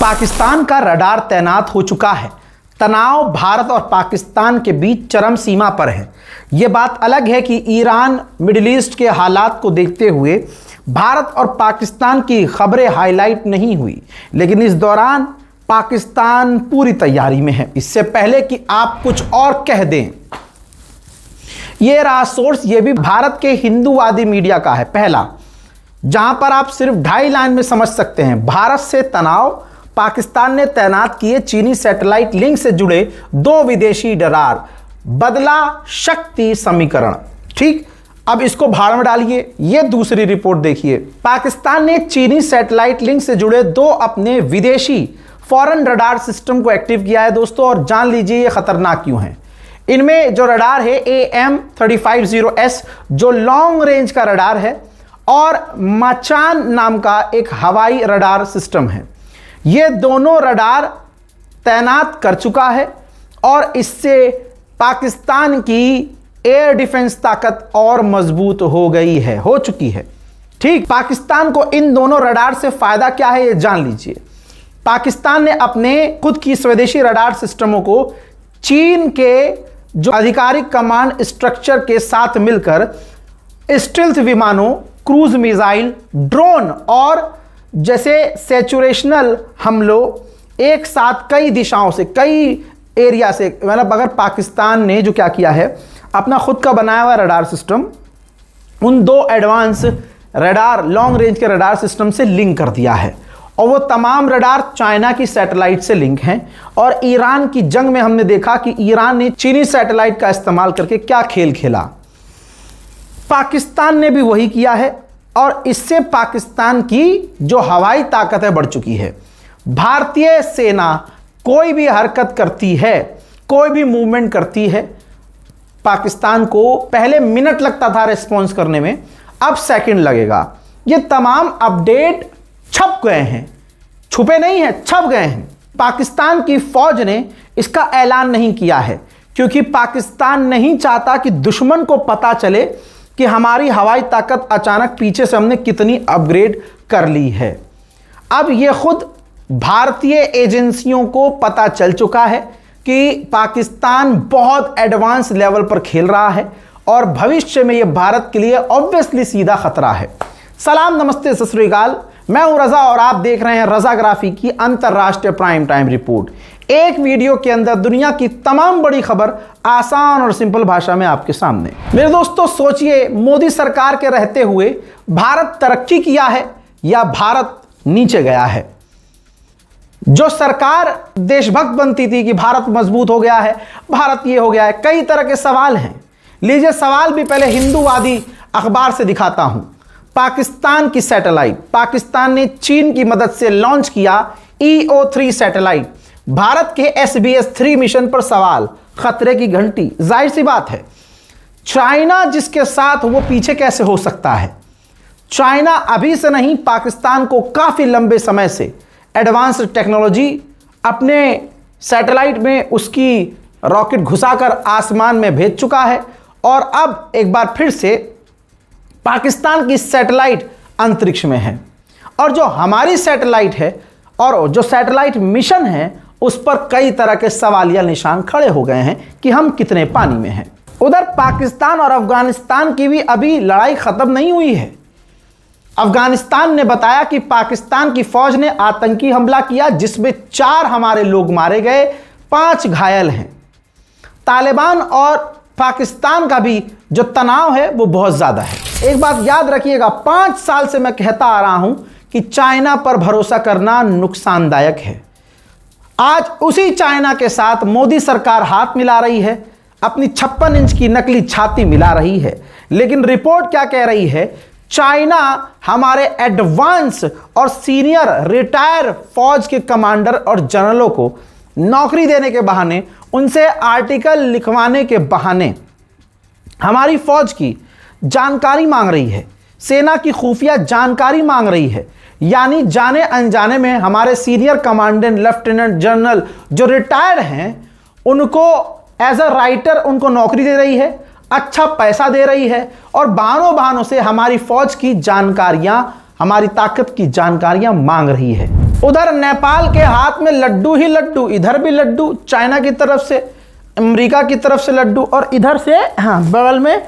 पाकिस्तान का रडार तैनात हो चुका है। तनाव भारत और पाकिस्तान के बीच चरम सीमा पर है। यह बात अलग है कि ईरान मिडिल ईस्ट के हालात को देखते हुए भारत और पाकिस्तान की खबरें हाईलाइट नहीं हुई, लेकिन इस दौरान पाकिस्तान पूरी तैयारी में है। इससे पहले कि आप कुछ और कह दें, यह रहा सोर्स, यह भी भारत के हिंदूवादी मीडिया का है। पहला, जहां पर आप सिर्फ 2.5 लाइन में समझ सकते हैं, भारत से तनाव, पाकिस्तान ने तैनात किए चीनी सैटेलाइट लिंक से जुड़े 2 विदेशी रडार, बदला शक्ति समीकरण। ठीक, अब इसको भाड़ में डालिए। यह दूसरी रिपोर्ट देखिए। पाकिस्तान ने चीनी सैटेलाइट लिंक से जुड़े 2 अपने विदेशी फॉरेन रडार सिस्टम को एक्टिव किया है दोस्तों, और जान लीजिए ये खतरनाक क्यों है। इनमें जो रडार है AM350S जो लॉन्ग रेंज का रडार है, और मचान नाम का एक हवाई रडार सिस्टम है। ये दोनों रडार तैनात कर चुका है और इससे पाकिस्तान की एयर डिफेंस ताकत और मजबूत हो चुकी है। ठीक, पाकिस्तान को इन दोनों रडार से फायदा क्या है ये जान लीजिए। पाकिस्तान ने अपने खुद की स्वदेशी रडार सिस्टमों को चीन के जो आधिकारिक कमांड स्ट्रक्चर के साथ मिलकर स्टील्थ विमानों, क्रूज मिसाइल, ड्रोन और जैसे सैचुरेशनल हमलों एक साथ कई दिशाओं से, कई एरिया से, मतलब अगर पाकिस्तान ने जो क्या किया है, अपना खुद का बनाया हुआ रडार सिस्टम उन 2 एडवांस रडार लॉन्ग रेंज के रडार सिस्टम से लिंक कर दिया है, और वो तमाम रडार चाइना की सैटेलाइट से लिंक हैं। और ईरान की जंग में हमने देखा कि ईरान ने चीनी सैटेलाइट का इस्तेमाल करके क्या खेल खेला, पाकिस्तान ने भी वही किया है, और इससे पाकिस्तान की जो हवाई ताकत है बढ़ चुकी है। भारतीय सेना कोई भी हरकत करती है, कोई भी मूवमेंट करती है, पाकिस्तान को पहले मिनट लगता था रिस्पॉन्स करने में, अब सेकंड लगेगा। ये तमाम अपडेट छप गए हैं, छुपे नहीं हैं, छप गए हैं। पाकिस्तान की फौज ने इसका ऐलान नहीं किया है, क्योंकि पाकिस्तान नहीं चाहता कि दुश्मन को पता चले कि हमारी हवाई ताकत अचानक पीछे से हमने कितनी अपग्रेड कर ली है। अब यह खुद भारतीय एजेंसियों को पता चल चुका है कि पाकिस्तान बहुत एडवांस लेवल पर खेल रहा है, और भविष्य में यह भारत के लिए ऑब्वियसली सीधा खतरा है। सलाम, नमस्ते, सत श्री अकाल। मैं हूं रजा और आप देख रहे हैं रजाग्राफी की अंतरराष्ट्रीय प्राइम टाइम रिपोर्ट। एक वीडियो के अंदर दुनिया की तमाम बड़ी खबर आसान और सिंपल भाषा में आपके सामने। मेरे दोस्तों, सोचिए, मोदी सरकार के रहते हुए भारत तरक्की किया है या भारत नीचे गया है? जो सरकार देशभक्त बनती थी कि भारत मजबूत हो गया है, भारत ये हो गया है, कई तरह के सवाल हैं। लीजिए, सवाल भी पहले हिंदूवादी अखबार से दिखाता हूं। पाकिस्तान की सैटेलाइट, पाकिस्तान ने चीन की मदद से लॉन्च किया EO3 सैटेलाइट। भारत के SBS-3 मिशन पर सवाल, खतरे की घंटी। जाहिर सी बात है, चाइना जिसके साथ, वो पीछे कैसे हो सकता है? चाइना अभी से नहीं, पाकिस्तान को काफी लंबे समय से एडवांस टेक्नोलॉजी अपने सैटेलाइट में उसकी रॉकेट घुसाकर आसमान में भेज चुका है, और अब एक बार फिर से पाकिस्तान की सैटेलाइट अंतरिक्ष में है। और जो हमारी सैटेलाइट है और जो सैटेलाइट मिशन है, उस पर कई तरह के सवालिया निशान खड़े हो गए हैं कि हम कितने पानी में हैं। उधर पाकिस्तान और अफगानिस्तान की भी अभी लड़ाई खत्म नहीं हुई है। अफगानिस्तान ने बताया कि पाकिस्तान की फौज ने आतंकी हमला किया, जिसमें 4 हमारे लोग मारे गए, 5 घायल हैं। तालिबान और पाकिस्तान का भी जो तनाव है वो बहुत ज्यादा है। एक बात याद रखिएगा, 5 साल से मैं कहता आ रहा हूं कि चाइना पर भरोसा करना नुकसानदायक है। आज उसी चाइना के साथ मोदी सरकार हाथ मिला रही है, अपनी 56 इंच की नकली छाती मिला रही है। लेकिन रिपोर्ट क्या कह रही है? चाइना हमारे एडवांस और सीनियर रिटायर फौज के कमांडर और जनरलों को नौकरी देने के बहाने, उनसे आर्टिकल लिखवाने के बहाने हमारी फौज की जानकारी मांग रही है, सेना की खुफिया जानकारी मांग रही है। यानी जाने अनजाने में हमारे सीनियर कमांडेंट, लेफ्टिनेंट जनरल जो रिटायर्ड हैं, उनको एज अ राइटर उनको नौकरी दे रही है, अच्छा पैसा दे रही है, और बहानों से हमारी फौज की जानकारियां, हमारी ताकत की जानकारियां मांग रही है। उधर नेपाल के हाथ में लड्डू ही लड्डू, इधर भी लड्डू चाइना की तरफ से, अमेरिका की तरफ से लड्डू, और इधर से हाँ बगल में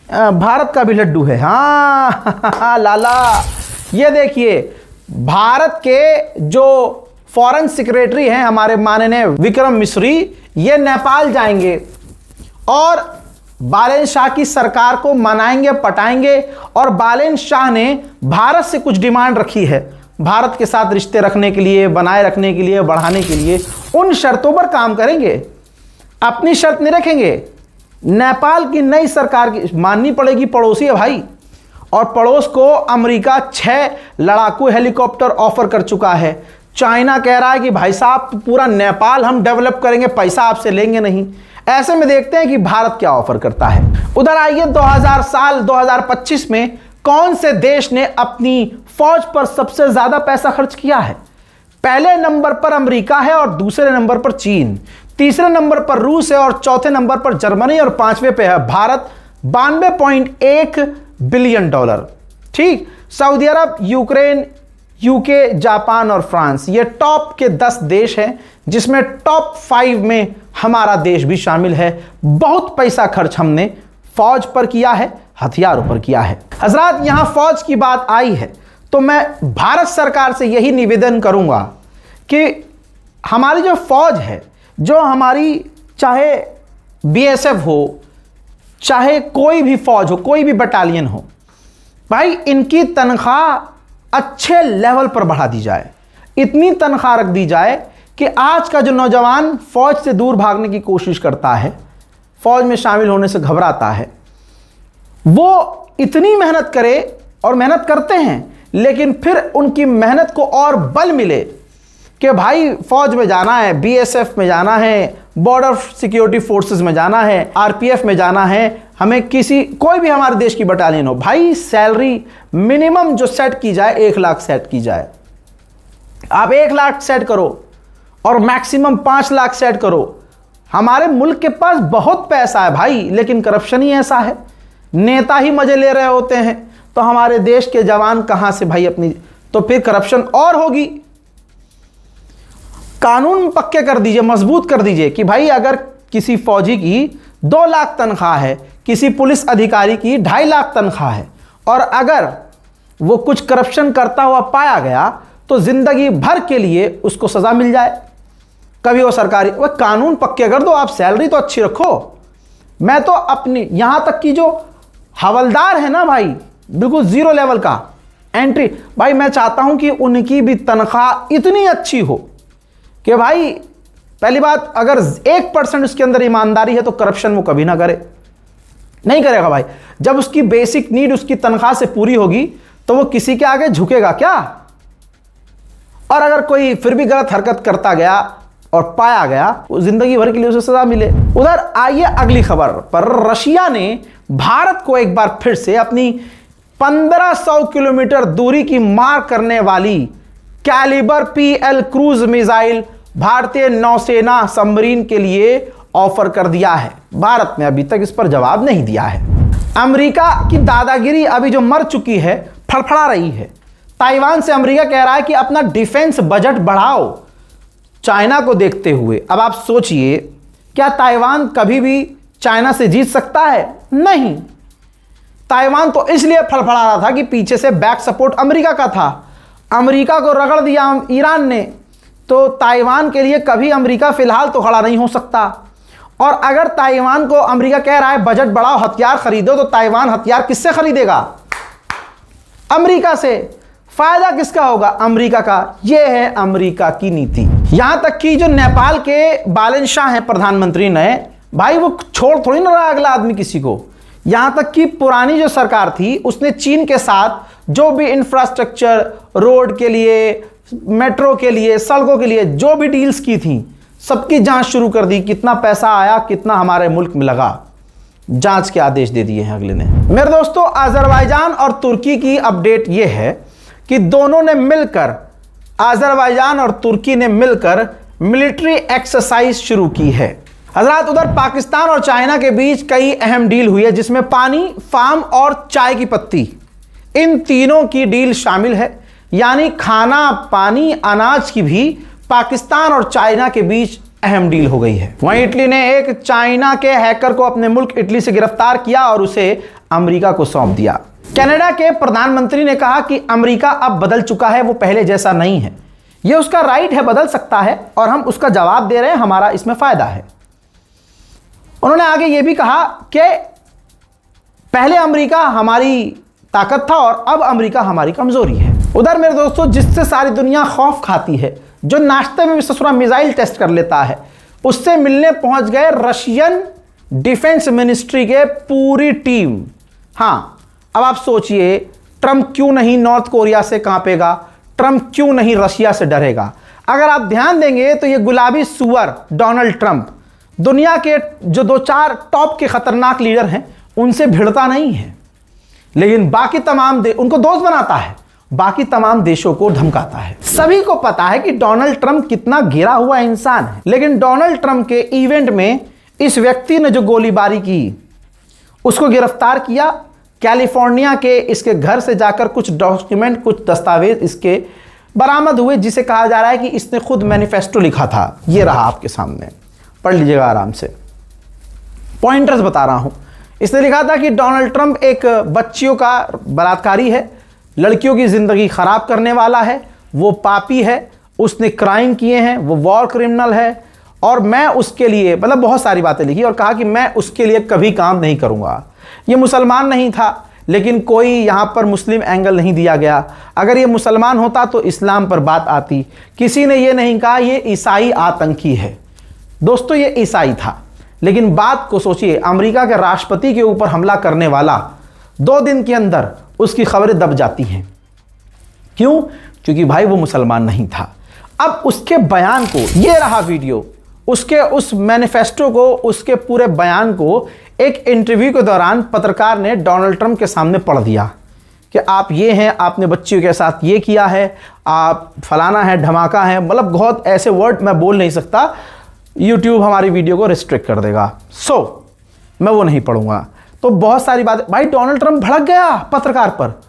भारत का भी लड्डू है। हाँ लाला, ये देखिए भारत के जो फॉरेन सेक्रेटरी हैं हमारे माननीय विक्रम मिश्री, ये नेपाल जाएंगे और बालेन शाह की सरकार को मनाएंगे पटाएंगे। और बालेन शाह ने भारत से कुछ डिमांड रखी है, भारत के साथ रिश्ते रखने के लिए, बनाए रखने के लिए, बढ़ाने के लिए। उन शर्तों पर काम करेंगे, अपनी शर्त नहीं रखेंगे। नेपाल की नई सरकार की माननी पड़ेगी, पड़ोसी है भाई, और पड़ोस को अमेरिका 6 लड़ाकू हेलीकॉप्टर ऑफर कर चुका है। चाइना कह रहा है कि भाई साहब पूरा नेपाल हम डेवलप करेंगे, पैसा आपसे लेंगे नहीं। ऐसे में देखते हैं कि भारत क्या ऑफर करता है। उधर आइए 2025 में कौन से देश ने अपनी फौज पर सबसे ज्यादा पैसा खर्च किया है। पहले नंबर पर अमेरिका है और दूसरे नंबर पर चीन, तीसरे नंबर पर रूस है और चौथे नंबर पर जर्मनी और पांचवें पे है भारत 92.1 बिलियन डॉलर। ठीक, सऊदी अरब, यूक्रेन, यूके, जापान और फ्रांस, ये टॉप के 10 देश हैं, जिसमें टॉप 5 में हमारा देश भी शामिल है। बहुत पैसा खर्च हमने फौज पर किया है, हथियारों पर किया है। हजरात, यहां फौज की बात आई है तो मैं भारत सरकार से यही निवेदन करूंगा कि हमारी जो फौज है, जो हमारी चाहे बीएसएफ हो, चाहे कोई भी फौज हो, कोई भी बटालियन हो, भाई इनकी तनख्वाह अच्छे लेवल पर बढ़ा दी जाए। इतनी तनख्वाह रख दी जाए कि आज का जो नौजवान फौज से दूर भागने की कोशिश करता है, फौज में शामिल होने से घबराता है, वो इतनी मेहनत करे, और मेहनत करते हैं, लेकिन फिर उनकी मेहनत को और बल मिले कि भाई फौज में जाना है, बीएसएफ में जाना है, बॉर्डर सिक्योरिटी फोर्सेस में जाना है, आरपीएफ में जाना है, हमें कोई भी हमारे देश की बटालियन हो, भाई सैलरी मिनिमम जो सेट की जाए 1 लाख सेट की जाए। आप 1 लाख सेट करो और मैक्सिमम 5 लाख सेट करो। हमारे मुल्क के पास बहुत पैसा है भाई, लेकिन करप्शन ही ऐसा है, नेता ही मजे ले रहे होते हैं, तो हमारे देश के जवान कहां से भाई अपनी, तो फिर करप्शन और होगी। कानून पक्के कर दीजिए, मजबूत कर दीजिए कि भाई अगर किसी फौजी की 2 लाख तनख्वाह है, किसी पुलिस अधिकारी की 2.5 लाख तनख्वाह है, और अगर वो कुछ करप्शन करता हुआ पाया गया तो जिंदगी भर के लिए उसको सजा मिल जाए। कभी वो सरकारी, वह कानून पक्के कर दो, आप सैलरी तो अच्छी रखो। मैं तो अपनी यहां तक की जो हवलदार है ना भाई, बिल्कुल 0 लेवल का एंट्री, भाई मैं चाहता हूं कि उनकी भी तनख्वाह इतनी अच्छी हो कि भाई पहली बात, अगर 1% उसके अंदर ईमानदारी है तो करप्शन वो कभी ना करे, नहीं करेगा भाई। जब उसकी बेसिक नीड उसकी तनख्वाह से पूरी होगी तो वो किसी के आगे झुकेगा क्या। और अगर कोई फिर भी गलत हरकत करता गया और पाया गया, वो जिंदगी भर के लिए उसे सजा मिले। उधर आइए अगली खबर पर, रशिया ने भारत को एक बार फिर से अपनी 1500 किलोमीटर दूरी की मार करने वाली कैलिबर PL क्रूज मिसाइल भारतीय नौसेना सबमरीन के लिए ऑफर कर दिया है। भारत ने अभी तक इस पर जवाब नहीं दिया है। अमेरिका की दादागिरी अभी जो मर चुकी है, फड़फड़ा रही है। ताइवान से अमेरिका कह रहा है कि अपना डिफेंस बजट बढ़ाओ चाइना को देखते हुए। अब आप सोचिए, क्या ताइवान कभी भी चाइना से जीत सकता है? नहीं। ताइवान तो इसलिए फड़फड़ा रहा था कि पीछे से बैक सपोर्ट अमेरिका का था। अमेरिका को रगड़ दिया ईरान ने, तो ताइवान के लिए कभी अमेरिका फिलहाल तो खड़ा नहीं हो सकता। और अगर ताइवान को अमेरिका कह रहा है बजट बढ़ाओ, हथियार खरीदो, तो ताइवान हथियार किससे खरीदेगा? अमेरिका से। फायदा किसका होगा? अमेरिका का। यह है अमेरिका की नीति। यहां तक कि जो नेपाल के बालेन शाह हैं प्रधानमंत्री नए, भाई वो छोड़ थोड़ी ना रहा अगला आदमी किसी को। यहां तक कि पुरानी जो सरकार थी उसने चीन के साथ जो भी इंफ्रास्ट्रक्चर, रोड के लिए, मेट्रो के लिए, सड़कों के लिए जो भी डील्स की थी, सबकी जांच शुरू कर दी। कितना पैसा आया, कितना हमारे मुल्क में लगा, जांच के आदेश दे दिए हैं अगले ने। मेरे दोस्तों, अजरबैजान और तुर्की की अपडेट यह है कि दोनों ने मिलकर, अजरबैजान और तुर्की ने मिलकर मिलिट्री एक्सरसाइज शुरू की है। हजरात, उधर पाकिस्तान और चाइना के बीच कई अहम डील हुई है, जिसमें पानी, फार्म और चाय की पत्ती, इन तीनों की डील शामिल है। यानी खाना, पानी, अनाज की भी पाकिस्तान और चाइना के बीच अहम डील हो गई है। वहीं इटली ने एक चाइना के हैकर को अपने मुल्क इटली से गिरफ्तार किया और उसे अमेरिका को सौंप दिया। कनाडा के प्रधानमंत्री ने कहा कि अमेरिका अब बदल चुका है, वो पहले जैसा नहीं है। यह उसका राइट है, बदल सकता है और हम उसका जवाब दे रहे हैं, हमारा इसमें फायदा है। उन्होंने आगे यह भी कहा कि पहले अमेरिका हमारी ताकत था और अब अमेरिका हमारी कमजोरी है। उधर मेरे दोस्तों, जिससे सारी दुनिया खौफ खाती है, जो नाश्ते में भी ससुरा मिसाइल टेस्ट कर लेता है, उससे मिलने पहुंच गए रशियन डिफेंस मिनिस्ट्री के पूरी टीम। हां, अब आप सोचिए, ट्रंप क्यों नहीं नॉर्थ कोरिया से कांपेगा, ट्रंप क्यों नहीं रशिया से डरेगा। अगर आप ध्यान देंगे तो ये गुलाबी सुअर डोनाल्ड ट्रंप दुनिया के जो 2-4 टॉप के खतरनाक लीडर हैं उनसे भिड़ता नहीं है, लेकिन बाकी तमाम उनको दोस्त बनाता है, बाकी तमाम देशों को धमकाता है। सभी को पता है कि डोनाल्ड ट्रंप कितना गिरा हुआ इंसान है, लेकिन डोनाल्ड ट्रंप के इवेंट में इस व्यक्ति ने जो गोलीबारी की, उसको गिरफ्तार किया। कैलिफोर्निया के इसके घर से जाकर कुछ डॉक्यूमेंट, कुछ दस्तावेज इसके बरामद हुए, जिसे कहा जा रहा है कि इसने खुद मैनिफेस्टो लिखा था। ये रहा आपके सामने, पढ़ लीजिएगा आराम से, पॉइंटर्स बता रहा हूं। इसने लिखा था कि डोनाल्ड ट्रंप एक बच्चियों का बलात्कारी है, लड़कियों की जिंदगी खराब करने वाला है, वो पापी है, उसने क्राइम किए हैं, वो वॉर क्रिमिनल है और मैं उसके लिए, मतलब बहुत सारी बातें लिखी और कहा कि मैं उसके लिए कभी काम नहीं करूंगा। ये मुसलमान नहीं था, लेकिन कोई यहां पर मुस्लिम एंगल नहीं दिया गया। अगर ये मुसलमान होता तो इस्लाम पर बात आती। किसी ने ये नहीं कहा ये ईसाई आतंकी है। दोस्तों, ये ईसाई था, लेकिन बात को सोचिए, अमेरिका के राष्ट्रपति के ऊपर हमला करने वाला 2 दिन के अंदर उसकी खबरें दब जाती हैं। क्यों? क्योंकि भाई वो मुसलमान नहीं था। अब उसके बयान को, ये रहा वीडियो, उसके उस मैनिफेस्टो को, उसके पूरे बयान को एक इंटरव्यू के दौरान पत्रकार ने डोनाल्ड ट्रंप के सामने पढ़ दिया कि आप ये हैं, आपने बच्चियों के साथ ये किया है, आप फलाना है, धमाका है, मतलब बहुत ऐसे वर्ड मैं बोल नहीं सकता, यूट्यूब हमारी वीडियो को रिस्ट्रिक्ट कर देगा। मैं वो नहीं पढ़ूंगा। तो बहुत सारी बातें, भाई डोनाल्ड ट्रंप भड़क गया पत्रकार पर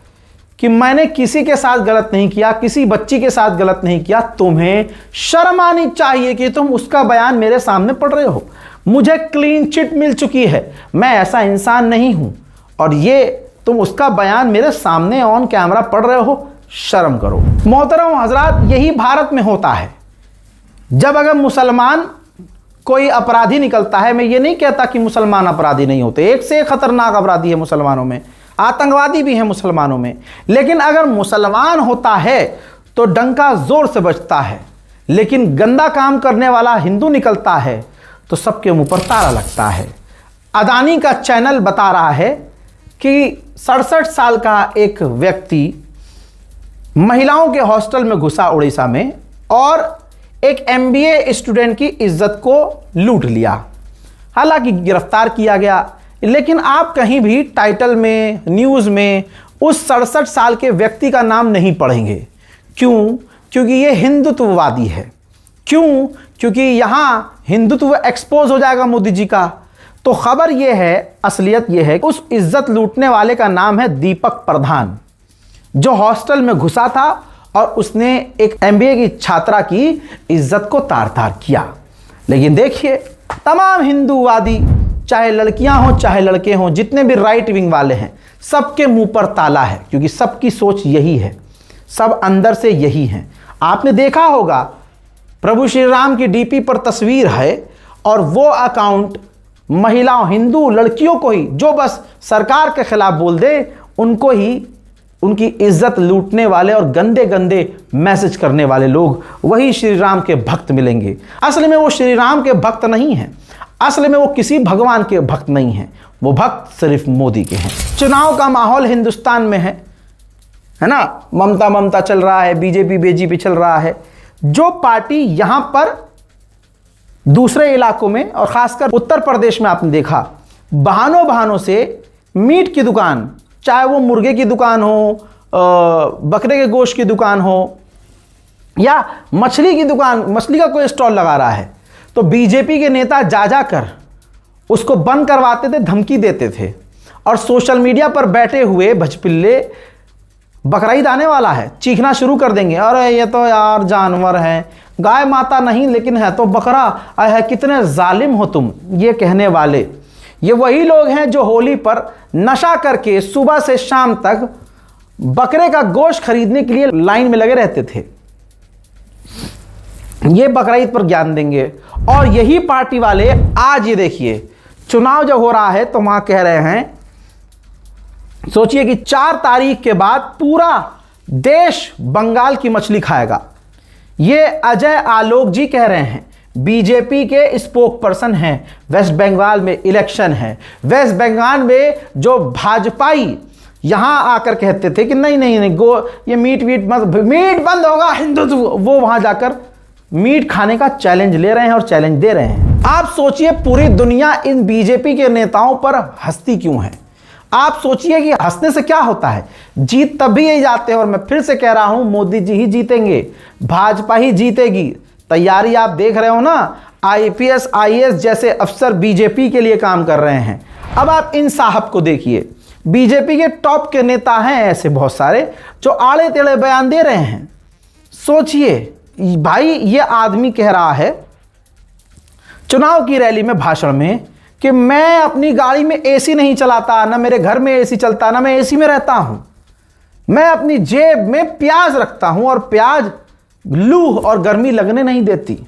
कि मैंने किसी के साथ गलत नहीं किया, किसी बच्ची के साथ गलत नहीं किया, तुम्हें शर्म आनी चाहिए कि तुम उसका बयान मेरे सामने पढ़ रहे हो। मुझे क्लीन चिट मिल चुकी है, मैं ऐसा इंसान नहीं हूं, और ये तुम उसका बयान मेरे सामने ऑन कैमरा पढ़ रहे हो, शर्म करो। मोहतरम हजरात, यही भारत में होता है। जब अगर मुसलमान कोई अपराधी निकलता है, मैं ये नहीं कहता कि मुसलमान अपराधी नहीं होते, एक से एक खतरनाक अपराधी है मुसलमानों में, आतंकवादी भी हैं मुसलमानों में, लेकिन अगर मुसलमान होता है तो डंका जोर से बजता है। लेकिन गंदा काम करने वाला हिंदू निकलता है तो सबके मुंह पर ताला लगता है। अदानी का चैनल बता रहा है कि 67 साल का एक व्यक्ति महिलाओं के हॉस्टल में घुसा उड़ीसा में और एक MBA स्टूडेंट की इज्जत को लूट लिया। हालांकि गिरफ्तार किया गया, लेकिन आप कहीं भी टाइटल में, न्यूज़ में उस 67 साल के व्यक्ति का नाम नहीं पढ़ेंगे। क्यों? क्योंकि ये हिंदुत्ववादी है। क्यों? क्योंकि यहां हिंदुत्व एक्सपोज हो जाएगा मोदी जी का। तो खबर यह है, असलियत यह है, उस इज्जत लूटने वाले का नाम है दीपक प्रधान, जो हॉस्टल में घुसा था और उसने एक MBA की छात्रा की इज्जत को तार तार किया। लेकिन देखिए, तमाम हिंदूवादी, चाहे लड़कियां हों चाहे लड़के हों, जितने भी राइट विंग वाले हैं, सबके मुंह पर ताला है, क्योंकि सबकी सोच यही है, सब अंदर से यही हैं। आपने देखा होगा, प्रभु श्री राम की DP पर तस्वीर है और वो अकाउंट महिलाओं, हिंदू लड़कियों को ही, जो बस सरकार के खिलाफ बोल दे, उनको ही उनकी इज्जत लूटने वाले और गंदे गंदे मैसेज करने वाले लोग, वही श्री राम के भक्त मिलेंगे। असल में वो श्री राम के भक्त नहीं हैं, असल में वो किसी भगवान के भक्त नहीं हैं, वो भक्त सिर्फ मोदी के हैं। चुनाव का माहौल हिंदुस्तान में है ना, ममता चल रहा है, बीजेपी चल रहा है। जो पार्टी यहां पर दूसरे इलाकों में और खासकर उत्तर प्रदेश में आपने देखा, बहानों से मीट की दुकान, चाहे वो मुर्गे की दुकान हो, बकरे के गोश्त की दुकान हो या मछली की दुकान, मछली का कोई स्टॉल लगा रहा है, तो बीजेपी के नेता जा कर उसको बंद करवाते थे, धमकी देते थे। और सोशल मीडिया पर बैठे हुए भजपिल्ले बकरीद आने वाला है, चीखना शुरू कर देंगे, अरे ये तो यार जानवर है, गाय माता नहीं लेकिन है तो बकरा है, कितने जालिम हो तुम। ये कहने वाले ये वही लोग हैं जो होली पर नशा करके सुबह से शाम तक बकरे का गोश्त खरीदने के लिए लाइन में लगे रहते थे। ये बकरीद पर ज्ञान देंगे। और यही पार्टी वाले आज ये देखिए चुनाव जब हो रहा है तो वहां कह रहे हैं, सोचिए कि 4 तारीख के बाद पूरा देश बंगाल की मछली खाएगा। ये अजय आलोक जी कह रहे हैं, बीजेपी के स्पोक पर्सन हैं। वेस्ट बंगाल में इलेक्शन है, वेस्ट बंगाल में जो भाजपाई यहां आकर कहते थे कि नहीं नहीं नहीं गो ये मीट मीट बंद होगा हिंदुत्व, वो वहां जाकर मीट खाने का चैलेंज ले रहे हैं और चैलेंज दे रहे हैं। आप सोचिए पूरी दुनिया इन बीजेपी के नेताओं पर हंसती क्यों है। आप सोचिए कि हंसने से क्या होता है, जीत तभी ही जाते हैं। और मैं फिर से कह रहा हूं मोदी जी ही जीतेंगे, भाजपा ही जीतेगी। तैयारी आप देख रहे हो ना, आईपीएस आईएएस जैसे अफसर बीजेपी के लिए काम कर रहे हैं। अब आप इन साहब को देखिए, बीजेपी के टॉप के नेता हैं ऐसे बहुत सारे जो आड़े टेढ़े बयान दे रहे हैं। सोचिए भाई, ये आदमी कह रहा है चुनाव की रैली में भाषण में कि मैं अपनी गाड़ी में एसी नहीं चलाता, ना मेरे घर में एसी चलता, ना मैं एसी में रहता हूं, मैं अपनी जेब में प्याज रखता हूं और प्याज लू और गर्मी लगने नहीं देती।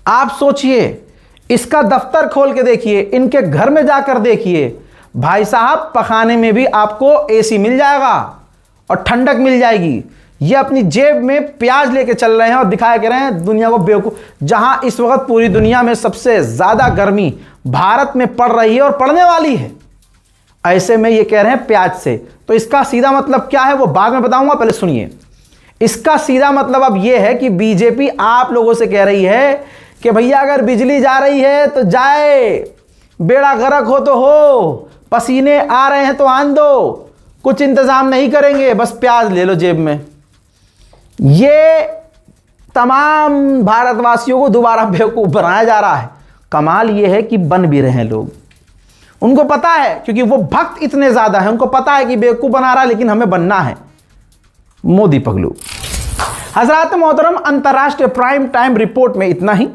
आप सोचिए, इसका दफ्तर खोल के देखिए, इनके घर में जाकर देखिए, भाई साहब पखाने में भी आपको एसी मिल जाएगा और ठंडक मिल जाएगी। ये अपनी जेब में प्याज लेके चल रहे हैं और दिखाया कर रहे हैं दुनिया को बेवकूफ। जहां इस वक्त पूरी दुनिया में सबसे ज्यादा गर्मी भारत में पड़ रही है और पड़ने वाली है, ऐसे में ये कह रहे हैं प्याज से। तो इसका सीधा मतलब क्या है वो बाद में बताऊंगा, पहले सुनिए। इसका सीधा मतलब अब यह है कि बीजेपी आप लोगों से कह रही है कि भैया अगर बिजली जा रही है तो जाए, बेड़ा गर्क हो तो हो, पसीने आ रहे हैं तो आन दो, कुछ इंतजाम नहीं करेंगे, बस प्याज ले लो जेब में। ये तमाम भारतवासियों को दोबारा बेवकूफ बनाया जा रहा है। कमाल ये है कि बन भी रहे हैं लोग, उनको पता है, क्योंकि वो भक्त इतने ज्यादा है, उनको पता है कि बेवकूफ बना रहा है लेकिन हमें बनना है मोदी पगलू। हजरात मोहतरम, अंतरराष्ट्रीय प्राइम टाइम रिपोर्ट में इतना ही।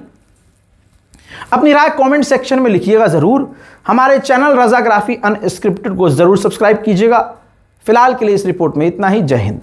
अपनी राय कमेंट सेक्शन में लिखिएगा जरूर। हमारे चैनल रजाग्राफी अनस्क्रिप्टेड को जरूर सब्सक्राइब कीजिएगा। फिलहाल के लिए इस रिपोर्ट में इतना ही। जय हिंद।